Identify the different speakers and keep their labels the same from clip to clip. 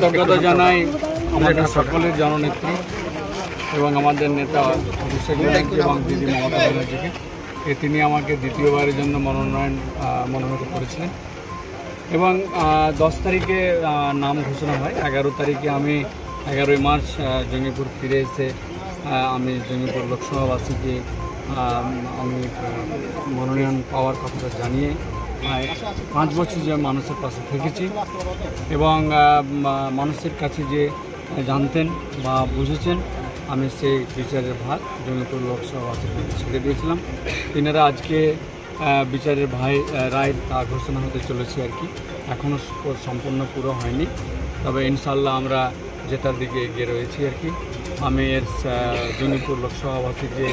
Speaker 1: কৃতজ্ঞতা জানাই আমাদের সকলের জননেত্রী এবং আমাদের নেতা অভিষেক ব্যানার্জি এবং দিদি মমতা ব্যানার্জিকে। তিনি আমাকে দ্বিতীয়বারের জন্য মনোনীত করেছিলেন এবং 10 তারিখে নাম ঘোষণা হয়। 11 তারিখে আমি 11ই মার্চ জঙ্গিপুর ফিরে এসে আমি জঙ্গিপুর লোকসভাবাসীকে আমি মনোনয়ন পাওয়ার কথাটা জানিয়ে 5 বছর যে মানুষের পাশে থেকেছি এবং মানুষের কাছে যে জানতেন বা বুঝেছেন, আমি সেই বিচারের ভার জঙ্গিপুর লোকসভাবাসীকে ছেড়ে দিয়েছিলাম। তিনারা আজকে বিচারের রায় তা ঘোষণা হতে চলেছে আর কি, এখনও সম্পূর্ণ পুরো হয়নি, তবে ইনশাল্লাহ আমরা যেটার দিকে এগিয়ে রয়েছি আর কি। আমি এর জঙ্গিপুর লোকসভাবাসীকে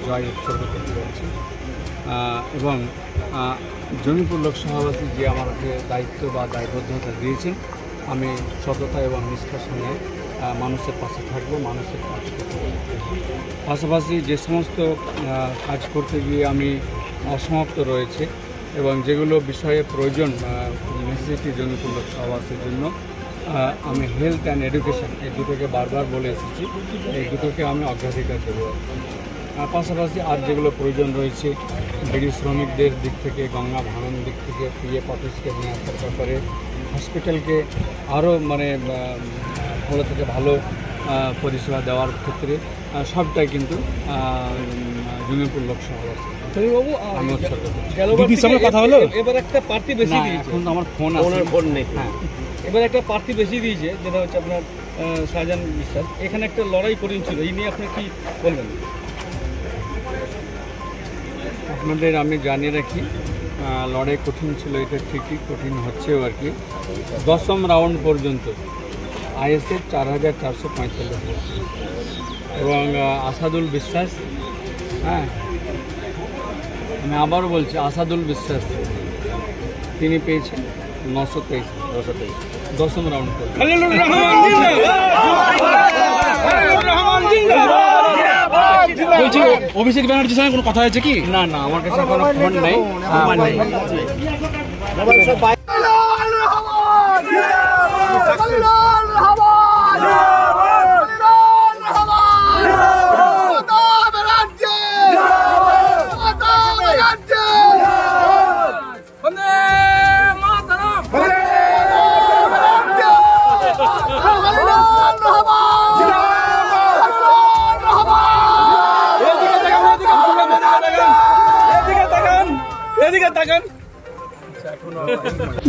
Speaker 1: জয় উৎসর্গ করতে যাচ্ছি এবং জঙ্গিপুর লোকসভাবাসী যে আমাকে দায়িত্ব বা দায়বদ্ধতা দিয়েছেন, আমি সততা এবং নিষ্ঠার সঙ্গে মানুষের পাশে থাকবো, মানুষের কাছে পাশাপাশি যে সমস্ত কাজ করতে গিয়ে আমি অসমাপ্ত রয়েছে এবং যেগুলো বিষয়ে প্রয়োজন নেসেসিটি জঙ্গিপুর লোকসভাবাসীর জন্য, আমি হেলথ অ্যান্ড এডুকেশন এই দুটোকে বারবার বলে এসেছি, এই দুটোকে আমি অগ্রাধিকার দেবো। পাশাপাশি আর যেগুলো প্রয়োজন রয়েছে বিড়ি শ্রমিকদের দিক থেকে, গঙ্গা ভাঙন দিক থেকে, পিএফ অফিসকে নিয়ে আসার ব্যাপারে, হসপিটালকে আরও ভালো থেকে ভালো পরিষেবা দেওয়ার ক্ষেত্রে সবটাই কিন্তু জঙ্গিপুর লোকসভাবাসী বাবু আমি উৎসর্গ করছি।
Speaker 2: কথা হলো,
Speaker 3: এবার একটা প্রার্থী বেশি দিয়েছে,
Speaker 1: এখন তো আমার ফোন নেই। হ্যাঁ,
Speaker 3: এবার একটা প্রার্থী বেশি দিয়েছে, যেটা হচ্ছে আপনার শাহজাহান বিশ্বাস। এখানে একটা লড়াই কঠিন ছিল, এই নিয়ে আপনি কি বলবেন?
Speaker 1: আপনাদের আমি জানিয়ে রাখি, লড়াই কঠিন ছিল, এটা ঠিকই কঠিন হচ্ছেও আর কি। 10ম রাউন্ড পর্যন্ত আইএসএফ 4445 এবং আসাদুল বিশ্বাস, হ্যাঁ আমি আবারও বলছি, আসাদুল বিশ্বাস তিনি পেয়েছেন 923 10ম রাউন্ড পর্যন্ত।
Speaker 2: অভিষেক ব্যানার্জির সঙ্গে কোনো কথা হয়েছে কি?
Speaker 1: না, আমার কাছে কোনো ফোন নাই।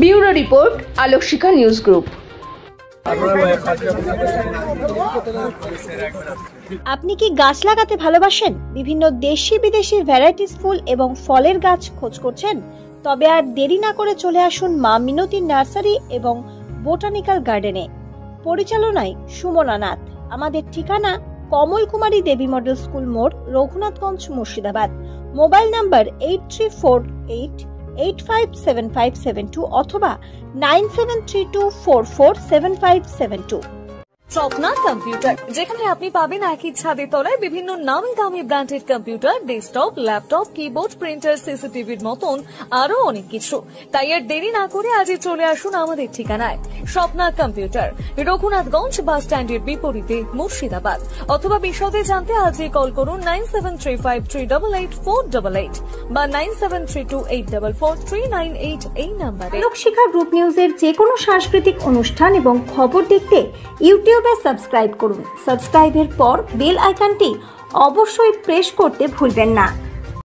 Speaker 4: ব্যুরো রিপোর্ট, আলোক শিখা নিউজ গ্রুপ।
Speaker 5: আপনি কি গাছ লাগাতে ভালোবাসেন? বিভিন্ন দেশি বিদেশি ভ্যারাইটিস ফুল এবং ফলের গাছ খোঁজ করছেন? তবে আর দেরি না করে চলে আসুন মা মিনতি নার্সারি এবং বোটানিক্যাল গার্ডেনে। পরিচালনায় সুমনা নাথ। আমাদের ঠিকানা কমল কুমারী দেবী মডেল স্কুল মোড়, রঘুনাথগঞ্জ, মুর্শিদাবাদ। মোবাইল নাম্বার 8348857572 অথবা 9732447572।
Speaker 6: স্বপ্না কম্পিউটার, যেখানে আপনি পাবেন একই ছাদের তলায় বিভিন্ন নামি দামি branded computer, desktop, laptop, keyboard, printer, সিসিটিভির মতন আরো অনেক কিছু। তাই আর দেরি না করে আজই চলে আসুন আমাদের ঠিকানায়। স্বপ্না কম্পিউটার, রঘুনাথগঞ্জ বাস স্ট্যান্ডের বিপরীতে, মুর্শিদাবাদ। অথবা বিশদে জানতে আজই কল করুন 9735388488 বা 9732844398 এই নাম্বারে।
Speaker 5: আলোক শিখা গ্রুপ নিউজের যে কোনো সাংস্কৃতিক অনুষ্ঠান এবং খবর দেখতে ইউটিউবে সাবস্ক্রাইব করুন। সাবস্ক্রাইবের পর বেল আইকনটি অবশ্যই প্রেস করতে ভুলবেন না।